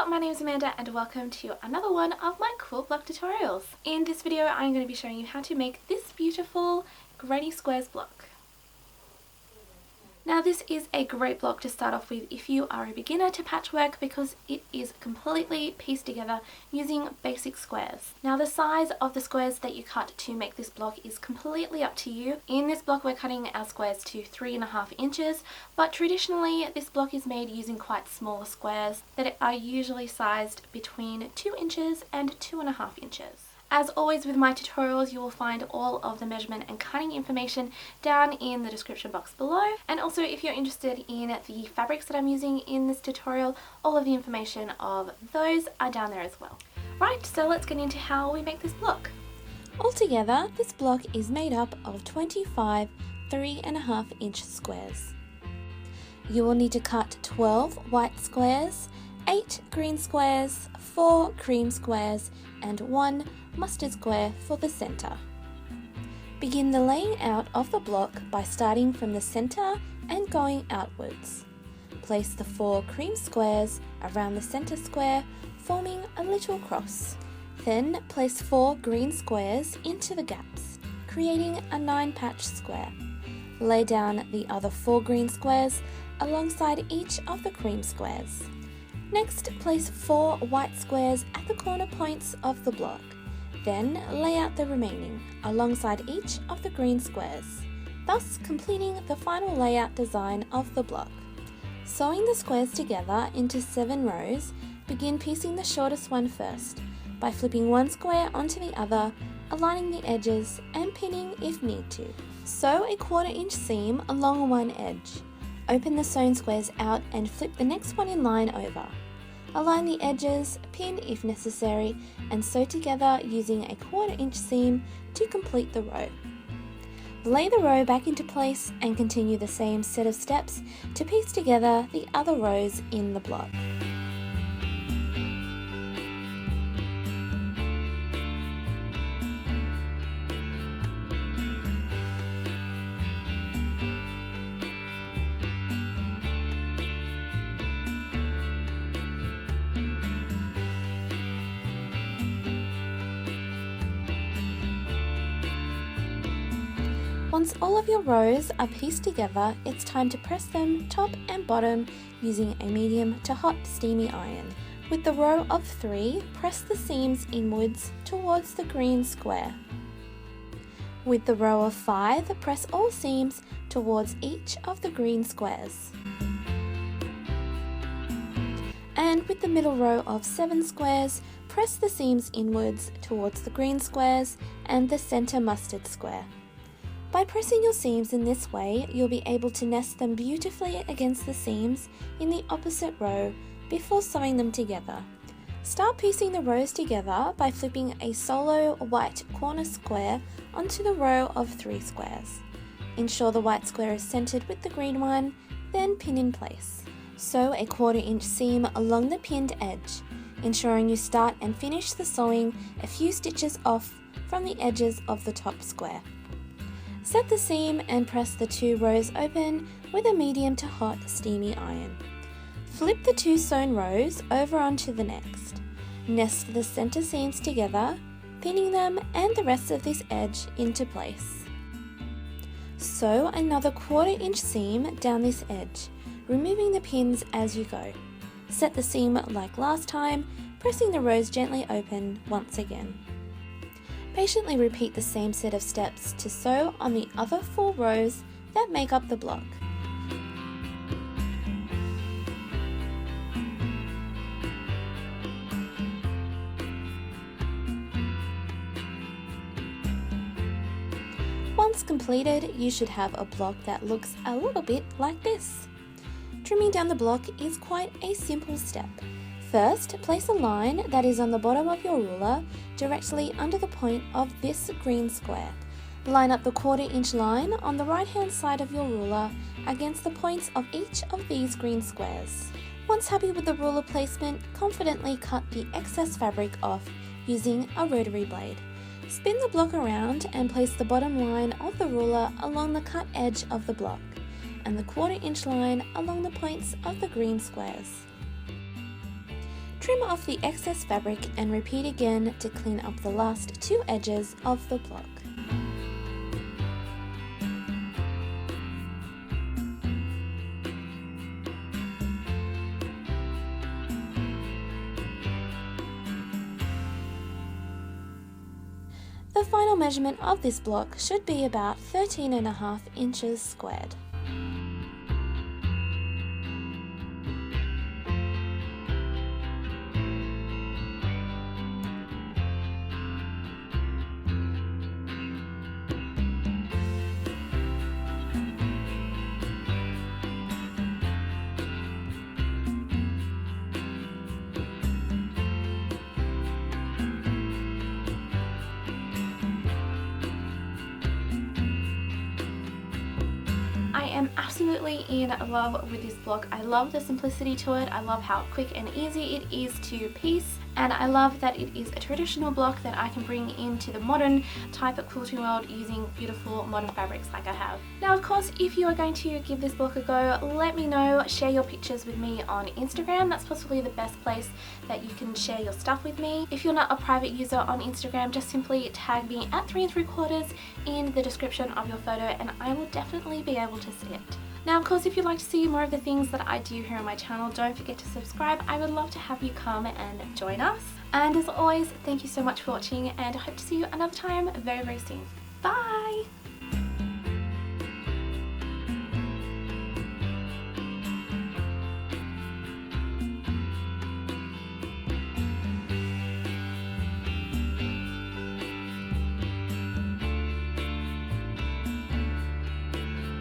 Hello, my name is Amanda and welcome to another one of my quilt block tutorials. In this video I'm going to be showing you how to make this beautiful granny squares block. Now this is a great block to start off with if you are a beginner to patchwork because it is completely pieced together using basic squares. Now the size of the squares that you cut to make this block is completely up to you. In this block we're cutting our squares to 3.5 inches, but traditionally this block is made using quite small squares that are usually sized between 2 inches and 2.5 inches. As always with my tutorials, you will find all of the measurement and cutting information down in the description box below. And also if you're interested in the fabrics that I'm using in this tutorial, all of the information of those are down there as well. Right, so let's get into how we make this block. Altogether, this block is made up of 25 3.5 inch squares. You will need to cut 12 white squares, 8 green squares, 4 cream squares, and 1 mustard square for the center. Begin the laying out of the block by starting from the center and going outwards. Place the 4 cream squares around the center square, forming a little cross. Then place 4 green squares into the gaps, creating a 9-patch square. Lay down the other 4 green squares alongside each of the cream squares. Next, place 4 white squares at the corner points of the block. Then lay out the remaining alongside each of the green squares, thus completing the final layout design of the block. Sewing the squares together into 7 rows, begin piecing the shortest one first by flipping one square onto the other, aligning the edges and pinning if need to. Sew a 1/4 inch seam along one edge. Open the sewn squares out and flip the next one in line over. Align the edges, pin if necessary, and sew together using a 1/4 inch seam to complete the row. Lay the row back into place and continue the same set of steps to piece together the other rows in the block. Once all of your rows are pieced together, it's time to press them top and bottom using a medium to hot steamy iron. With the row of 3, press the seams inwards towards the green square. With the row of 5, press all seams towards each of the green squares. And with the middle row of 7 squares, press the seams inwards towards the green squares and the center mustard square. By pressing your seams in this way, you'll be able to nest them beautifully against the seams in the opposite row before sewing them together. Start piecing the rows together by flipping a solo white corner square onto the row of 3 squares. Ensure the white square is centered with the green one, then pin in place. Sew a 1/4 inch seam along the pinned edge, ensuring you start and finish the sewing a few stitches off from the edges of the top square. Set the seam and press the 2 rows open with a medium to hot steamy iron. Flip the 2 sewn rows over onto the next. Nest the center seams together, pinning them and the rest of this edge into place. Sew another 1/4 inch seam down this edge, removing the pins as you go. Set the seam like last time, pressing the rows gently open once again. Patiently repeat the same set of steps to sew on the other 4 rows that make up the block. Once completed, you should have a block that looks a little bit like this. Trimming down the block is quite a simple step. First, place a line that is on the bottom of your ruler directly under the point of this green square. Line up the 1/4 inch line on the right hand side of your ruler against the points of each of these green squares. Once happy with the ruler placement, confidently cut the excess fabric off using a rotary blade. Spin the block around and place the bottom line of the ruler along the cut edge of the block and the 1/4 inch line along the points of the green squares. Trim off the excess fabric and repeat again to clean up the last 2 edges of the block. The final measurement of this block should be about 13.5 inches squared. I am absolutely in love with this block. I love the simplicity to it. I love how quick and easy it is to piece, and I love that it is a traditional block that I can bring into the modern type of quilting world using beautiful modern fabrics like I have. Now, of course, if you are going to give this block a go, let me know. Share your pictures with me on Instagram. That's possibly the best place that you can share your stuff with me. If you're not a private user on Instagram, just simply tag me at 3 3/4 in the description of your photo and I will definitely be able to see it. Now, of course, if you'd like to see more of the things that I do here on my channel, don't forget to subscribe. I would love to have you come and join us. And as always, thank you so much for watching, and I hope to see you another time very, very soon. Bye!